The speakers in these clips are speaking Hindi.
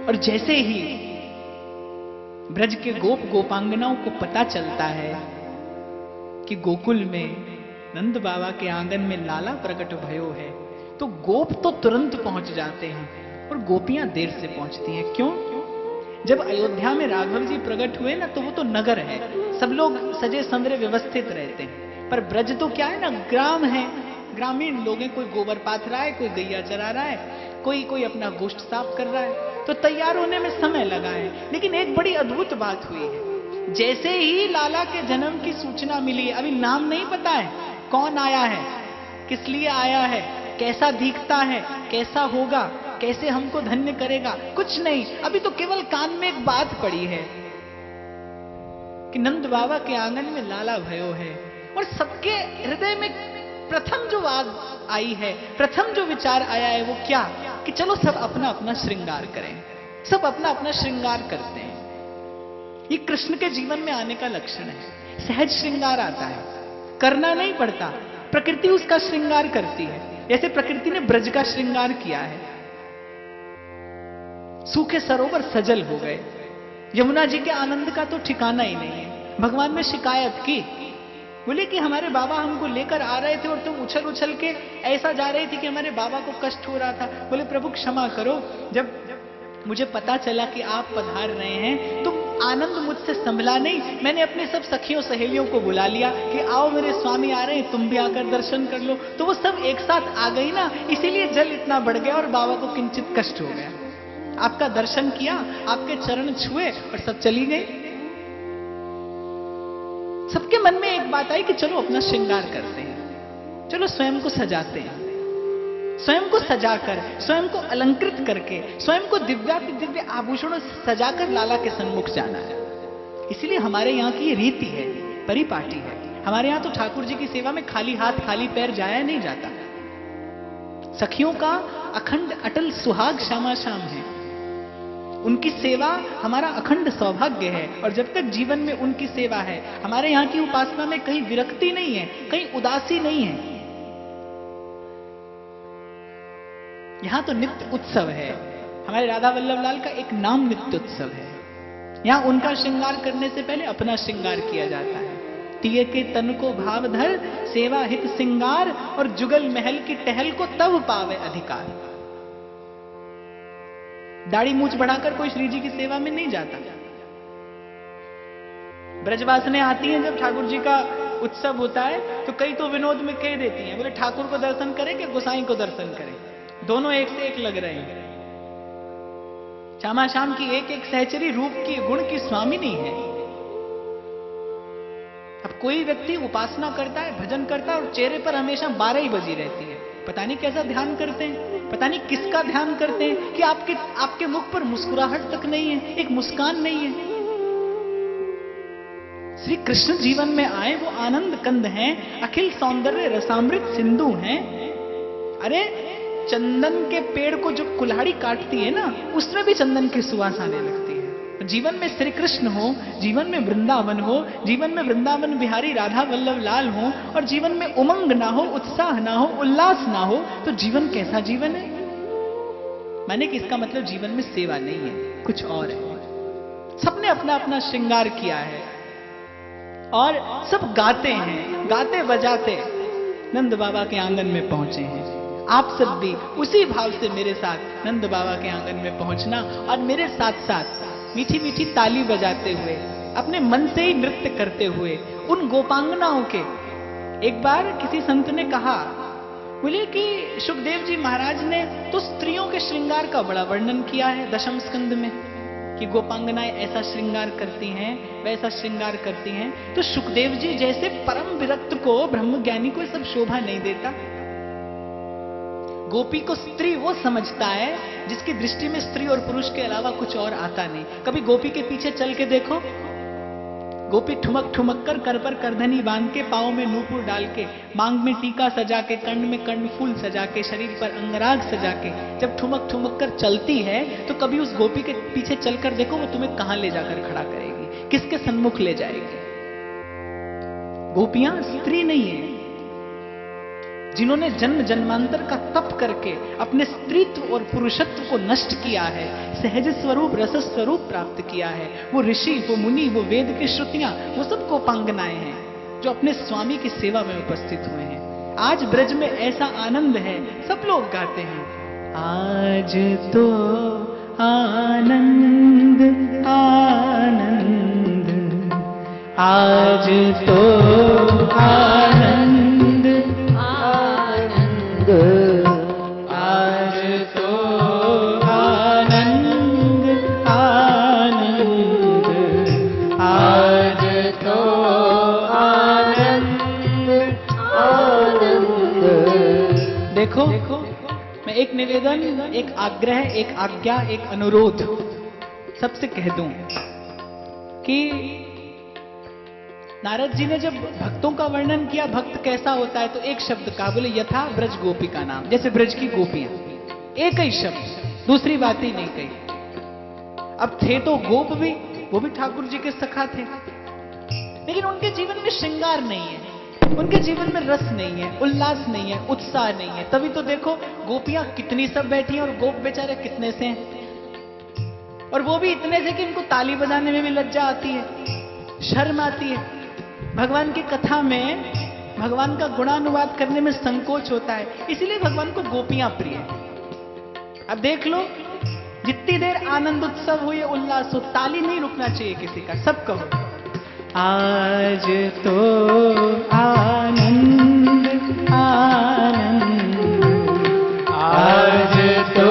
और जैसे ही ब्रज के गोप गोपांगनाओं को पता चलता है कि गोकुल में नंद बाबा के आंगन में लाला प्रकट भयो है, तो गोप तो तुरंत पहुंच जाते हैं और गोपियां देर से पहुंचती हैं। क्यों? जब अयोध्या में राघव जी प्रकट हुए ना, तो वो तो नगर है, सब लोग सजे संवरे व्यवस्थित रहते हैं। पर ब्रज तो क्या है ना, ग्राम है, ग्रामीण लोग हैं, कोई गोबर पाथ रहा है, कोई गैया चरा रहा है, कोई अपना गोश्त साफ कर रहा है, तो तैयार होने में समय लगा है। लेकिन एक बड़ी अद्भुत बात हुई है, जैसे ही लाला के जन्म की सूचना मिली है, अभी नाम नहीं पता है, कौन आया है, किस लिए आया है, कैसा दिखता है, कैसा होगा, कैसे हमको धन्य करेगा, कुछ नहीं। अभी तो केवल कान में एक बात पड़ी है कि नंद बाबा के आंगन में लाला भयो है। और सबके हृदय में प्रथम जो बात आई है, प्रथम जो विचार आया है, वो क्या, कि चलो सब अपना अपना श्रृंगार करें। सब अपना अपना श्रृंगार करते हैं। ये कृष्ण के जीवन में आने का लक्षण है। सहज श्रृंगार आता है, करना नहीं पड़ता, प्रकृति उसका श्रृंगार करती है। जैसे प्रकृति ने ब्रज का श्रृंगार किया है। सूखे सरोवर सजल हो गए, यमुना जी के आनंद का तो ठिकाना ही नहीं है। भगवान ने शिकायत की, बोले कि हमारे बाबा हमको लेकर आ रहे थे और तुम उछल उछल के ऐसा जा रहे थे कि हमारे बाबा को कष्ट हो रहा था। बोले प्रभु क्षमा करो, जब मुझे पता चला कि आप पधार रहे हैं तो आनंद मुझसे संभला नहीं, मैंने अपने सब सखियों सहेलियों को बुला लिया कि आओ मेरे स्वामी आ रहे हैं, तुम भी आकर दर्शन कर लो। तो वो सब एक साथ आ गई ना, इसीलिए जल इतना बढ़ गया और बाबा को किंचित कष्ट हो गया। आपका दर्शन किया, आपके चरण छुए और सब चली गई। सबके मन में एक बात आई कि चलो अपना श्रृंगार करते हैं, चलो स्वयं को सजाते हैं। स्वयं को सजाकर, स्वयं को अलंकृत करके, स्वयं को दिव्याति दिव्य आभूषणों से सजाकर लाला के सन्मुख जाना है। इसलिए हमारे यहाँ की ये रीति है, परिपाटी है। हमारे यहाँ तो ठाकुर जी की सेवा में खाली हाथ खाली पैर जाया नहीं जाता। सखियों का अखंड अटल सुहाग श्यामा श्याम है। उनकी सेवा हमारा अखंड सौभाग्य है। और जब तक जीवन में उनकी सेवा है, हमारे यहाँ की उपासना में कहीं विरक्ति नहीं है, कहीं उदासी नहीं है। यहां तो नित्य उत्सव है। हमारे राधा वल्लभ लाल का एक नाम नित्य उत्सव है। यहां उनका श्रृंगार करने से पहले अपना श्रृंगार किया जाता है। तिये के तन को भाव धर, सेवा हित सिंगार, और जुगल महल की टहल को तब पावे अधिकार। दाढ़ी मूछ बढ़ाकर कोई श्री जी की सेवा में नहीं जाता। ब्रजवासने आती हैं जब ठाकुर जी का उत्सव होता है, तो कई तो विनोद में कह देती हैं, बोले ठाकुर को दर्शन करें कि गोसाई को दर्शन करें, दोनों एक से एक लग रहे हैं। श्यामा श्याम की एक एक सहचरी रूप की गुण की स्वामिनी है। अब कोई व्यक्ति उपासना करता है, भजन करता है और चेहरे पर हमेशा 12 ही बजी रहती है। पता नहीं कैसा ध्यान करते हैं, पता नहीं किसका ध्यान करते हैं कि आपके मुख पर मुस्कुराहट तक नहीं है, एक मुस्कान नहीं है। श्री कृष्ण जीवन में आए वो आनंद कंद हैं, अखिल सौंदर्य रसामृत सिंधु हैं। अरे चंदन के पेड़ को जो कुल्हाड़ी काटती है ना, उसमें भी चंदन की सुवास आने लगती है। जीवन में श्री कृष्ण हो, जीवन में वृंदावन हो, जीवन में वृंदावन बिहारी राधा वल्लभ लाल हो, और जीवन में उमंग ना हो, उत्साह ना हो, उल्लास ना हो, तो जीवन कैसा जीवन है? माने कि इसका मतलब जीवन में सेवा नहीं है, कुछ और है। सबने अपना अपना श्रृंगार किया है और सब गाते हैं, गाते बजाते नंद बाबा के आंगन में पहुंचे हैं। आप सब भी उसी भाव से मेरे साथ नंद बाबा के आंगन में पहुंचना और मेरे साथ साथ मीठी मीठी ताली बजाते हुए, अपने मन से ही नृत्य करते हुए उन गोपांगनाओं के। एक बार किसी संत ने कहा, बोले कि सुखदेव जी महाराज ने तो स्त्रियों के श्रृंगार का बड़ा वर्णन किया है दशम स्कंद में, कि गोपांगनाएं ऐसा श्रृंगार करती हैं, वैसा श्रृंगार करती हैं। तो सुखदेव जी जैसे परम विरक्त को, ब्रह्मज्ञानी को सब शोभा नहीं देता। गोपी को स्त्री वो समझता है जिसकी दृष्टि में स्त्री और पुरुष के अलावा कुछ और आता नहीं। कभी गोपी के पीछे चल के देखो, गोपी ठुमक ठुमक कर पर करधनी बांध के, पांव में नूपुर डाल के, मांग में टीका सजा के, कर्ण में कर्णफूल सजा के, शरीर पर अंगराग सजा के जब ठुमक ठुमक कर चलती है, तो कभी उस गोपी के पीछे चलकर देखो वो तुम्हें कहां ले जाकर खड़ा करेगी, किसके सन्मुख ले जाएगी। गोपियां स्त्री नहीं है। जिन्होंने जन्म जन्मांतर का तप करके अपने स्त्रीत्व और पुरुषत्व को नष्ट किया है, सहज स्वरूप रस स्वरूप प्राप्त किया है, वो ऋषि, वो मुनि, वो वेद की श्रुतियां, वो सब गोपांगनाएं हैं जो अपने स्वामी की सेवा में उपस्थित हुए हैं। आज ब्रज में ऐसा आनंद है, सब लोग गाते हैं, आज तो आनंद आनंद, आज तो आनंद आनंद, आज तो आनंद आनंद, आज तो आनंद आनंद। देखो, मैं एक निवेदन, एक आग्रह, एक आज्ञा, एक अनुरोध सबसे कह दूं कि नारद जी ने जब भक्तों का वर्णन किया, भक्त कैसा होता है, तो एक शब्द का बोले, यथा ब्रज गोपी का नाम, जैसे ब्रज की गोपियां, एक ही शब्द, दूसरी बात ही नहीं कही। अब थे तो गोप भी, वो भी ठाकुर जी के सखा थे, लेकिन उनके जीवन में श्रृंगार नहीं है, उनके जीवन में रस नहीं है, उल्लास नहीं है, उत्साह नहीं है। तभी तो देखो गोपियां कितनी सब बैठी हैं और गोप बेचारे कितने से हैं, और वो भी इतने से कि इनको ताली बजाने में भी लज्जा आती है, शर्म आती है। भगवान की कथा में भगवान का गुणानुवाद करने में संकोच होता है, इसीलिए भगवान को गोपियां प्रिय है। अब देख लो, जितनी देर आनंद उत्सव हो, ये उल्लास हो, ताली नहीं रुकना चाहिए किसी का, सब कहो आज तो आनंद आनंद, आज तो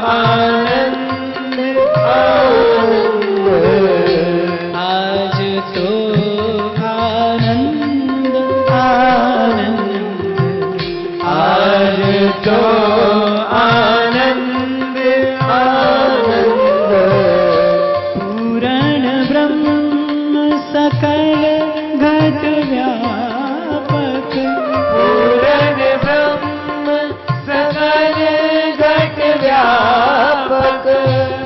आनंद आनंद, आज तो आनंद आनंद, आज तो आनंद आनंद। पूर्ण ब्रह्म सकल घट व्यापक, पूर्ण ब्रह्म सकल घट व्यापक,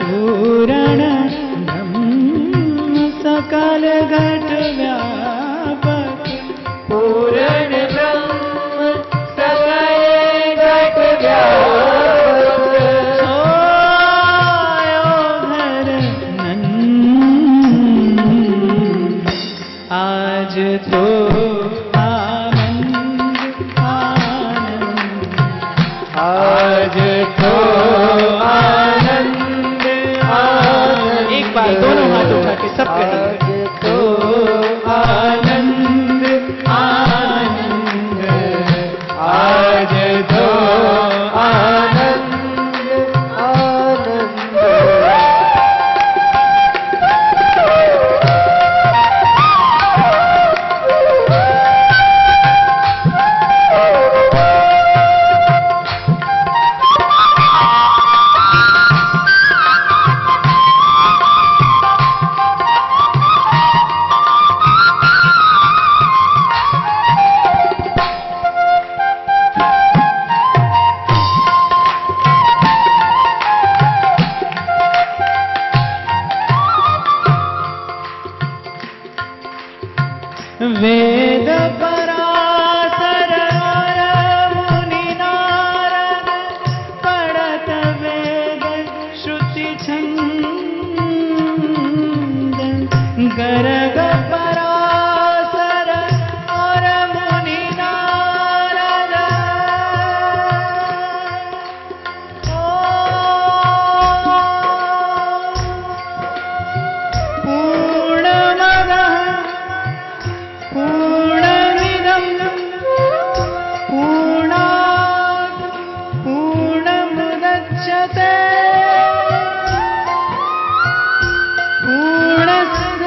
पूर्ण ब्रह्म सकल घट व्यापक, पूर्ण ब्रह्म सकल घट व्यापक, सोयो घर नंद, आज तो आनंद आनंद, आज तो आनंद आनंद। एक बार दोनों हाथ उठा के सब कहेंगे, आज तो आनंद आनंद, आज तो आनंद आनंद। वेद पराशर मुनि नारद पढ़त वेद श्रुति छंद, गर्ग पराशर और मुनि नारद, पूर्णमदः पूर्णमिदं पूर्णात् पूर्णमुदच्यते, पूर्णस्य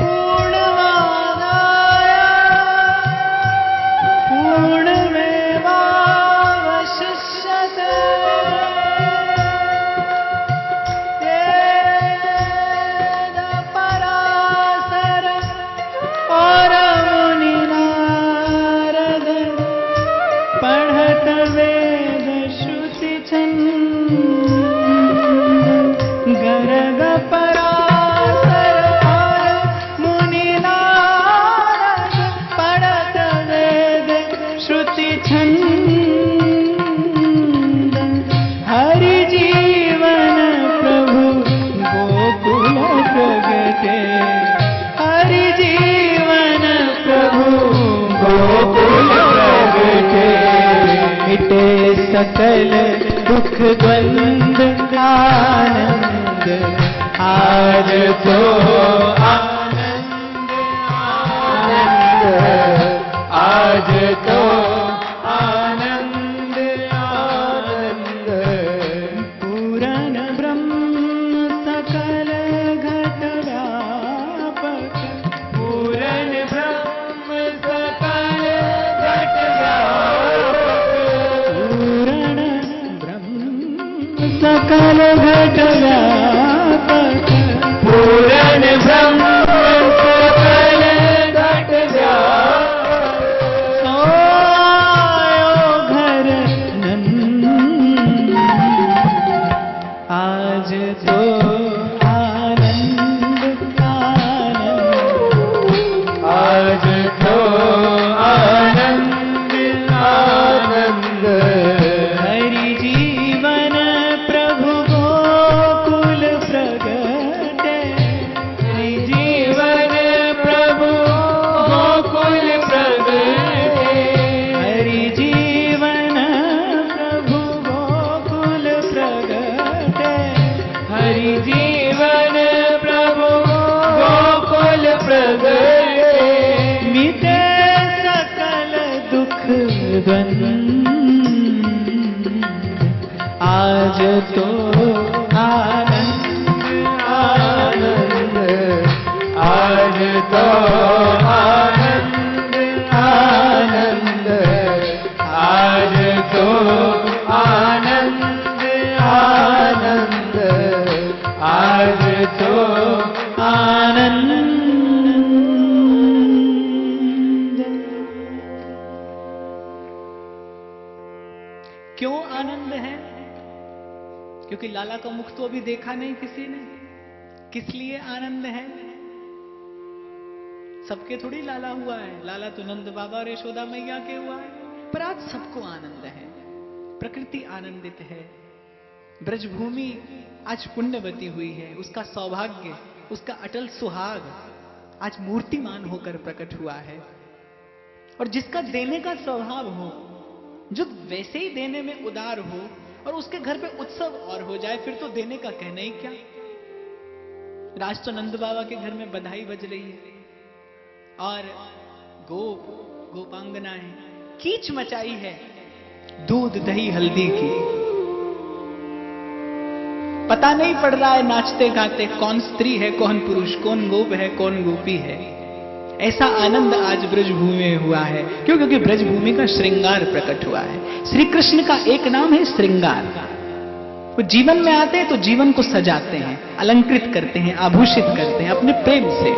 पूर्णमादाय पूर्णमेवावशिष्यते। वेद पराशर और मुनि नारद पढ़त वेद श्रुति छंद, गर्ग पराशर और मुनि नारद पढ़त वेद श्रुति छंद। मिटे सकल दुख द्वंद आनंद आज तो आनंद आज तो आनंद आनंद पूरन ब्रह्म सकल घट व्यापक पूरन ब्रह्म सकल घट व्यापक पूरन ब्रह्म सकल घट व्यापक पूरन ब्रह्म सकल घट व्यापक सोयो घर नंद आज तो आनंद आनंद आज तो आनंद आनंद हरि जीवन प्रभु गोकुल प्रगटे हरि जीवन प्रभु गोकुल प्रगटे हरि जीवन प्रभु गोकुल प्रगटे हरि जीवन प्रभु गोकुल प्रगटे मिटे सकल दुख द्वंद आज तो आनंद आनंद आज तो आनंद आनंद आज तो आनंद आनंद आज तो आनंद। क्यों आनंद है? क्योंकि लाला का मुख तो अभी देखा नहीं किसी ने। किस लिए आनंद है? सबके थोड़ी लाला हुआ है, लाला तो नंद बाबा और यशोदा मैया के हुआ है, पर आज सबको आनंद है। प्रकृति आनंदित है, ब्रजभूमि आज पुण्यवती हुई है, उसका सौभाग्य, उसका अटल सुहाग आज मूर्तिमान होकर प्रकट हुआ है। और जिसका देने का स्वभाव हो, जो वैसे ही देने में उदार हो और उसके घर पे उत्सव और हो जाए, फिर तो देने का कहना ही क्या। राज तो नंद बाबा के घर में बधाई बज रही है और गोपांगनाएं कीच मचाई है दूध दही हल्दी की। पता नहीं पड़ रहा है नाचते गाते कौन स्त्री है, कौन पुरुष, कौन गोप है, कौन गोपी है। ऐसा आनंद आज ब्रजभूमि में हुआ है। क्यों? क्योंकि ब्रजभूमि का श्रृंगार प्रकट हुआ है। श्री कृष्ण का एक नाम है श्रृंगार। वो जीवन में आते हैं तो जीवन को सजाते हैं, अलंकृत करते हैं, आभूषित करते हैं अपने प्रेम से,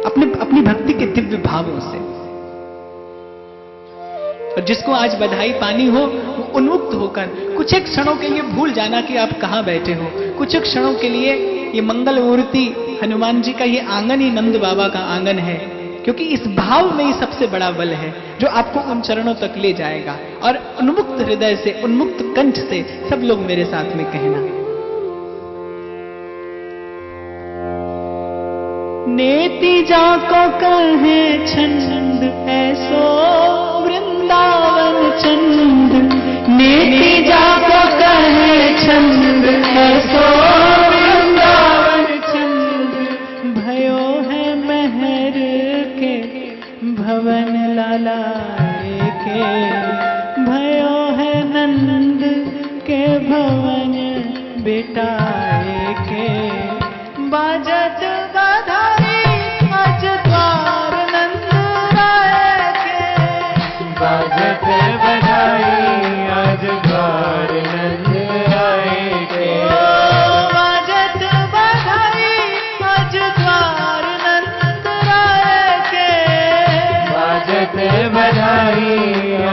अपनी भक्ति के दिव्य भावों से। और जिसको आज बधाई पानी हो, वो उन्मुक्त होकर कुछ एक क्षणों के लिए भूल जाना कि आप कहां बैठे हो। कुछ एक क्षणों के लिए ये मंगल मूर्ति हनुमान जी का ये आंगन ही नंद बाबा का आंगन है, क्योंकि इस भाव में ही सबसे बड़ा बल है जो आपको उन चरणों तक ले जाएगा। और उन्मुक्त हृदय से, उन्मुक्त कंठ से सब लोग मेरे साथ में कहना, नेति जाको कहे छंद ऐसो वृंदावन चंद। नेति जाको कहे छंद ऐसो वृंदावन चंद। भयो है महर के भवन लाला के, भयो है नंद के भवन बेटाए के। बाजत बधाई आज द्वार नंद राय के। बाजत बधाई आज द्वार नंद राय के। बाजत बधाई आज द्वार नंद राय के। बाजत बधाई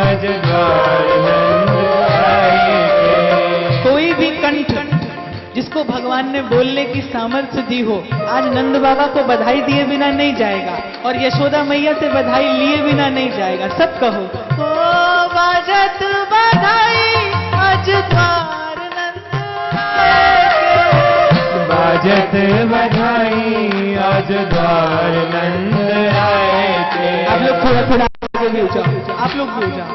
आज द्वार नंद राय के। कोई भी कंठ जिसको भगवान ने बोलने की सामर्थ्य दी हो, आज नंद बाबा को बधाई दिए बिना नहीं जाएगा और यशोदा मैया से बधाई लिए बिना नहीं जाएगा। सब कहो, ओ बाजत बधाई आज द्वार नंद राय के। बाजत बधाई आज द्वार नंद राय के। आप लोग थोड़ा आगे भी हो जाओ, आप लोग भी हो जाओ।